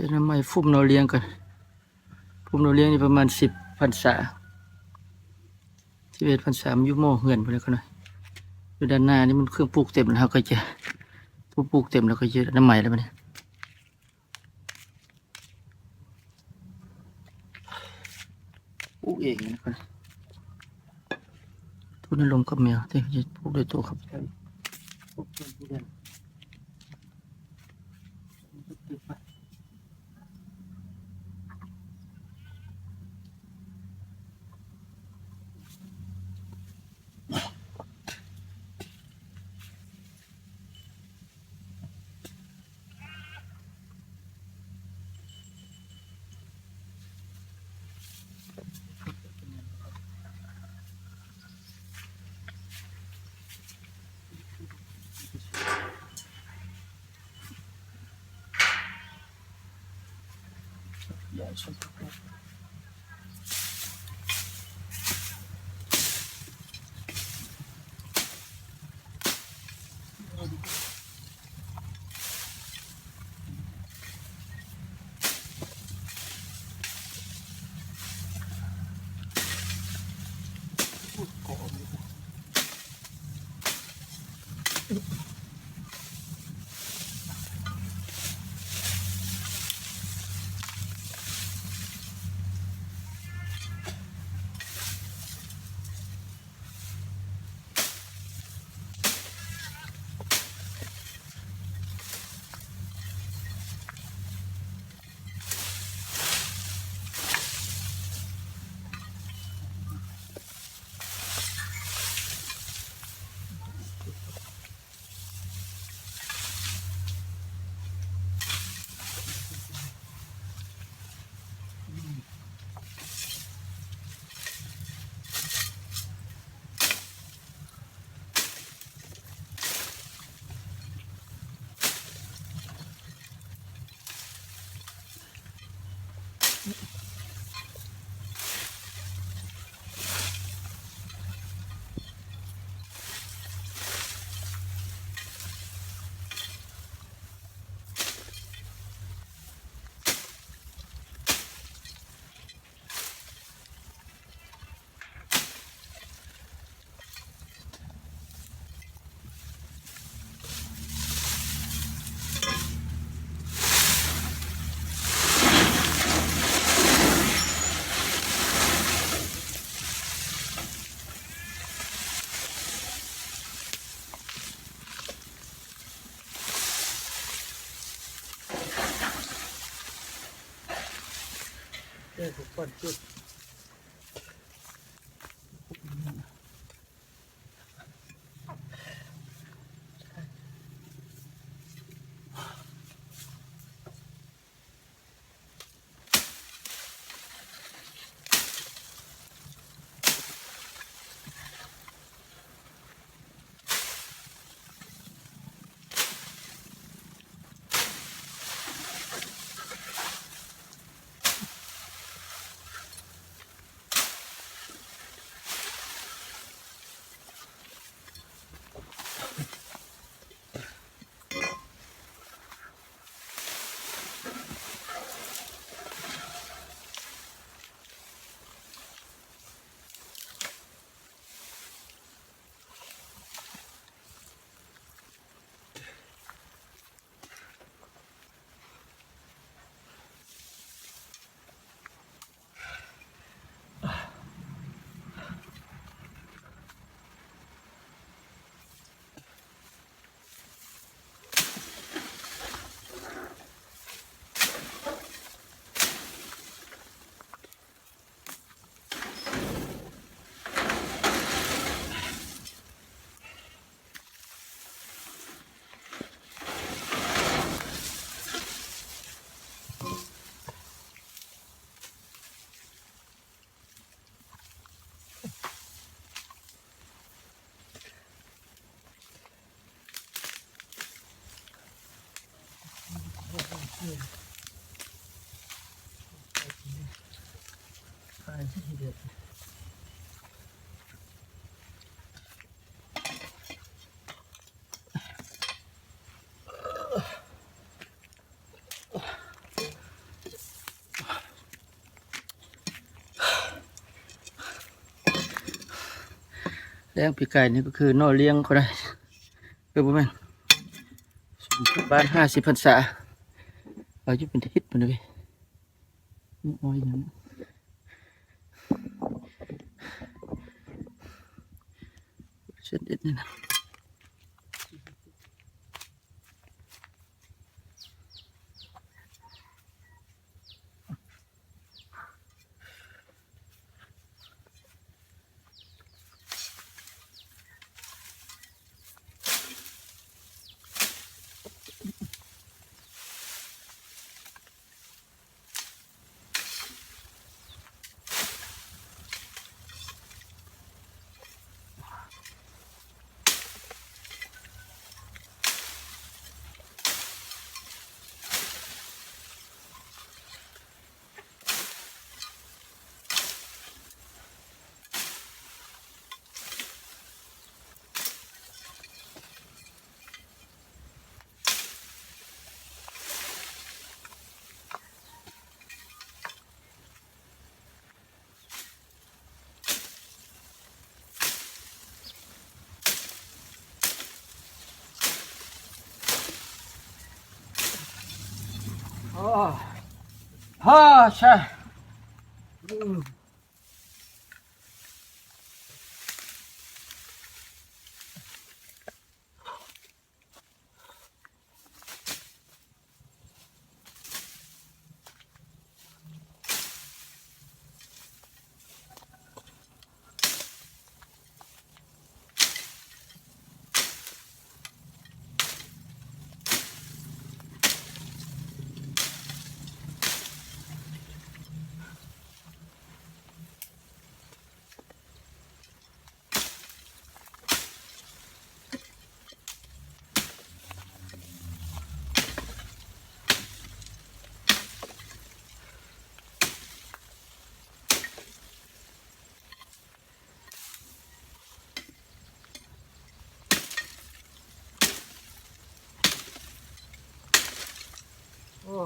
จะน้ำไม้ฟุ้มเราเลี้ยงกันฟุ้มเราเลี้ยงนี่ประมาณ10 พรรษา11 พรรษามันอยู่หม้อเหือนไปแล้วก็หน่อยอยู่ด้านหน้านี่มันเครื่องปลูกเต็มแล้วก็จะปลูกเต็มแล้วก็จะน้ำไม้แล้วมันปลูกเองนะครับทุนลมกับแมวที่จะปลูกด้วยตัวครับปลูกต้นทุเรียนใหญ่สุดครับทุกคนจุดขายที่เด็ด งปีกไก่นี่ก็คือนอเลี้ยงเขาได้คือบ่แม่นบ้าน50 พรรษาเอาอยู่เป็นทิศมันเลยอ้อยอย่างนั้นเส้นเด็ดนี่นะฮ่าใช่โอ้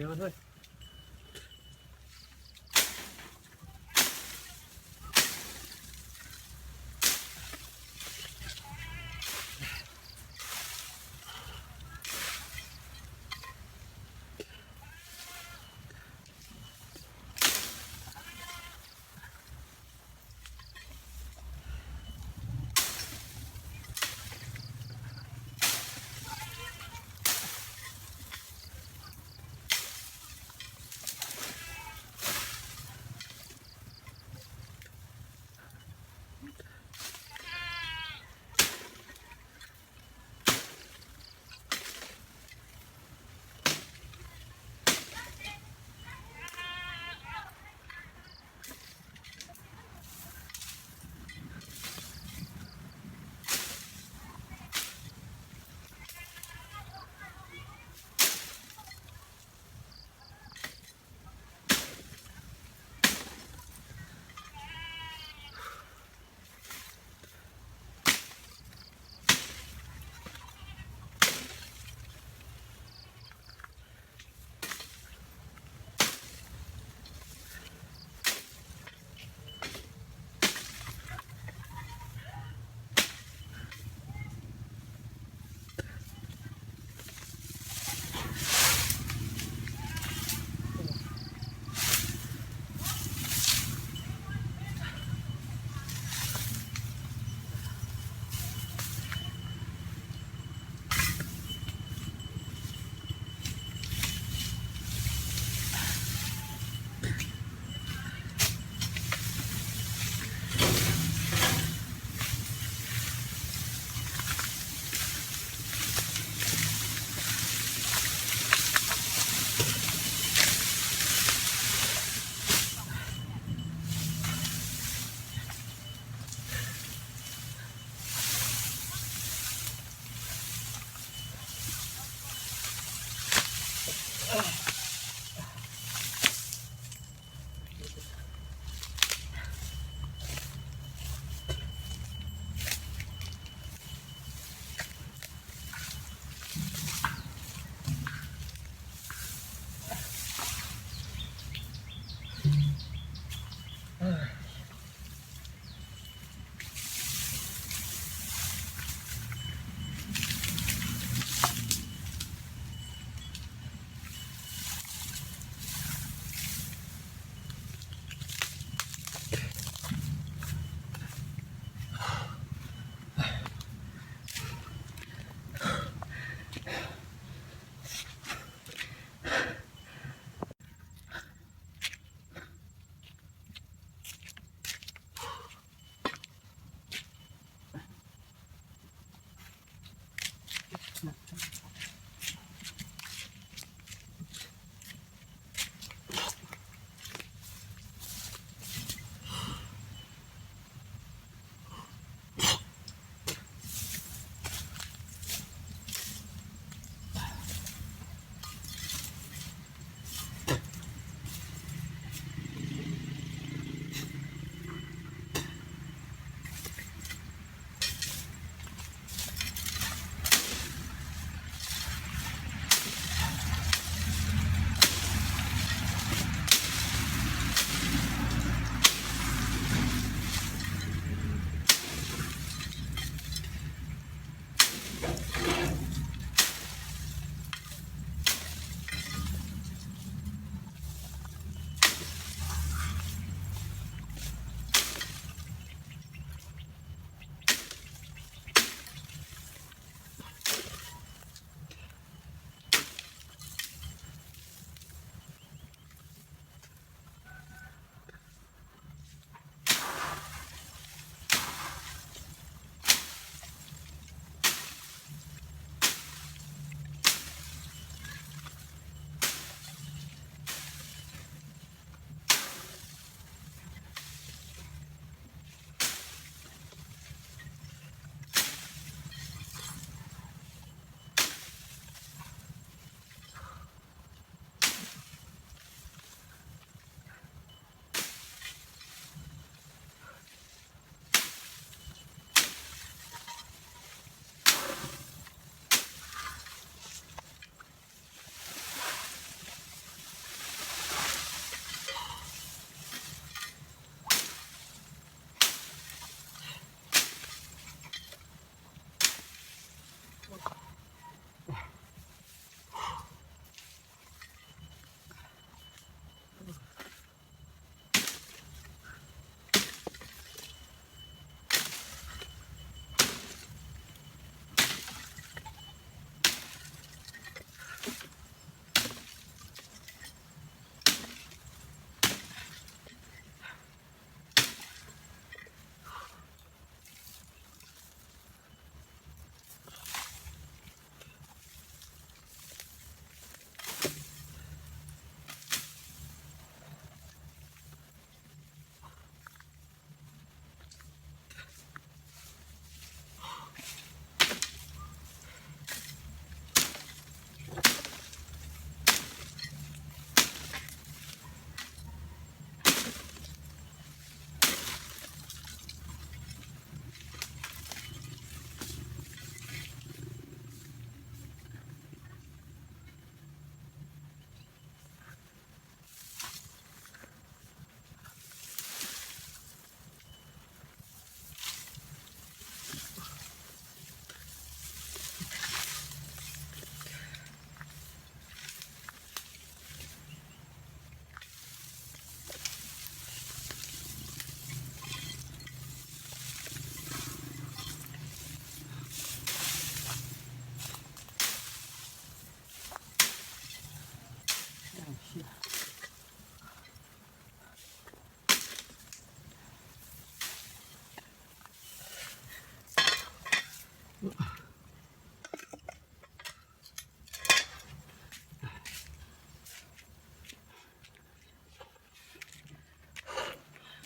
ดี๋ยวด้วย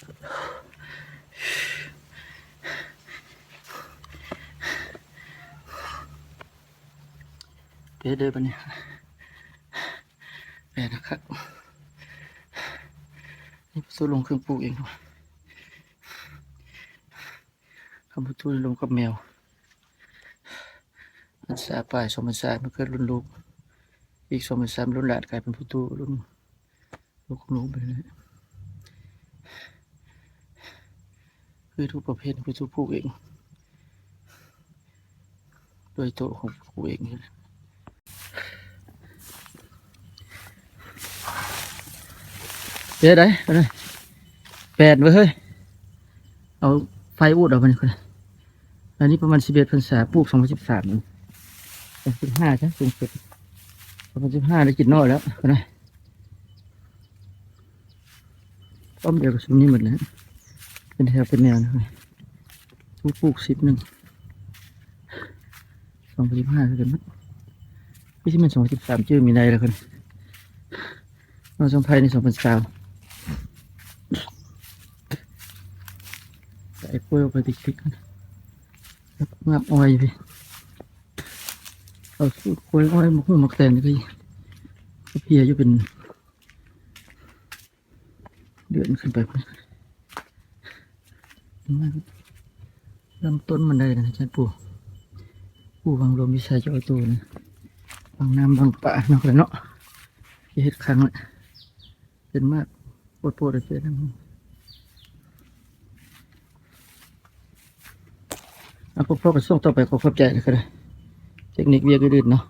เดินไปเนี่ยแปดนะครับนี่สู้ลงเครื่องปลูกเองคำพูดทูลงกับแมวอันสาป่ายสมบัติศาสตร์มันเกิดรุ่นลูกอีกสมบัติศาสตร์รุ่นหลานกลายเป็นผู้ทูรุ่นลูกของลูกไปเลยคือทุกประเภทผู้ทูปลูกเองโดยตัวของปลูกเองเดี๋ยวได้ไปเลยแปดไว้เฮ้ยเอาไฟอูดออกมาหน่อยคนอันนี้ประมาณ11 พรรษาปลูก2013นี่15ใช่สูงสุด2015ได้กินน้อยแล้วคนนะต้มเดียวกับชุมนี้หมดเลยเป็นแถวเป็นแนวนะทุกปลูก10 1 2015คือกันมั้งพี่ที่มัน2013ชื่อมีในแล้วคนเราสงไพ่ใน2020ใส่กล้วยไปติ๊กๆแล้วงับอ้อยไปเอาสูตรกล้วยอ้อยมาหุ้มมาแตนนี่ก็เพียอยู่เป็นเดือนขึ้นไปลำต้นมันได้นะอาจารย์ปู่วางลมวิชาเจ้าตัวนะบางน้ำบางป่าเนาะเลยเนาะเฮ็ดครั้งละเป็นมากปวดเลยนะเอาพวกกับส่งต่อไปขอขอบใจนะครับเทคนิคเวียกอื่นเนาะ